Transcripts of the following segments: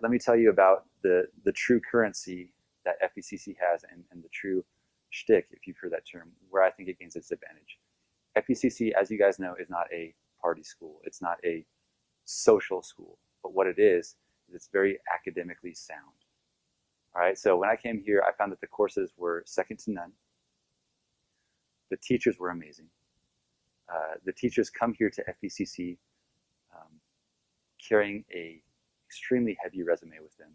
let me tell you about the true currency that FECC has and the true shtick, if you've heard that term, where I think it gains its advantage. FECC, as you guys know, is not a party school. It's not a social school. But what it is it's very academically sound. All right, so when I came here, I found that the courses were second to none. The teachers were amazing. The teachers come here to FECC carrying a extremely heavy resume with them.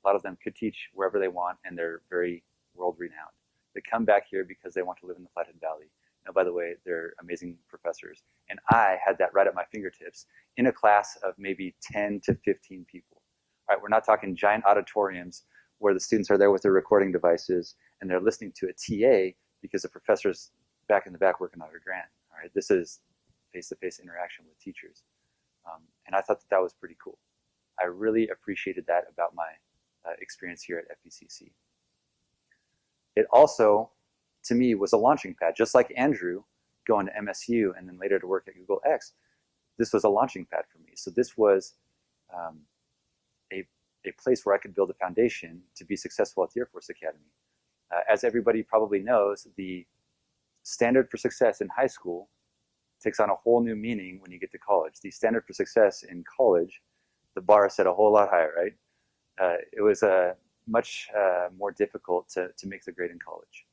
A lot of them could teach wherever they want, and they're very world-renowned. They come back here because they want to live in the Flathead Valley. Now, by the way, they're amazing professors. And I had that right at my fingertips in a class of maybe 10 to 15 people. All right, we're not talking giant auditoriums where the students are there with their recording devices and they're listening to a TA because the professor's back in the back working on her grant. All right, this is face-to-face interaction with teachers. And I thought that that was pretty cool. I really appreciated that about my experience here at FECC. It also, to me, was a launching pad. Just like Andrew going to MSU and then later to work at Google X, this was a launching pad for me. So this was a place where I could build a foundation to be successful at the Air Force Academy. As everybody probably knows, the standard for success in high school takes on a whole new meaning when you get to college. The standard for success in college, the bar is set a whole lot higher, right? It was much more difficult to make the grade in college.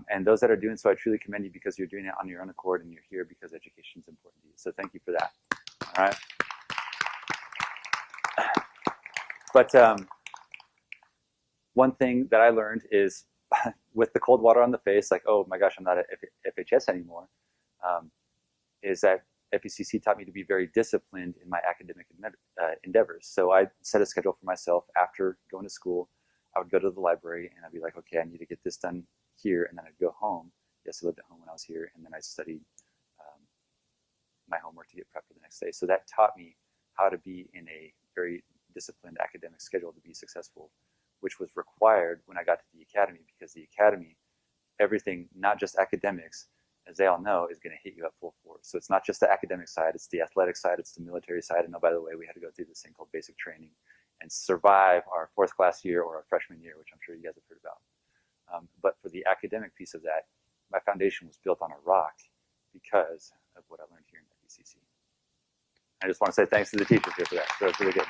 And those that are doing so, I truly commend you because you're doing it on your own accord and you're here because education is important to you. So thank you for that. All right. But one thing that I learned is with the cold water on the face, like, oh my gosh, I'm not at FHS anymore, is that FECC taught me to be very disciplined in my academic endeavors. So I set a schedule for myself after going to school. I would go to the library and I'd be like, okay, I need to get this done here, and then I'd go home. Yes, I lived at home when I was here, and then I studied my homework to get prepped for the next day. So that taught me how to be in a very disciplined academic schedule to be successful, which was required when I got to the academy, because the academy, everything, not just academics, as they all know, is going to hit you at full force. So it's not just the academic side, it's the athletic side, it's the military side. And oh, by the way, we had to go through this thing called basic training and survive our fourth class year or our freshman year, which I'm sure you guys have heard about. But for the academic piece of that, my foundation was built on a rock because of what I learned here in FECC. I just want to say thanks to the teachers here for that. So it's really good.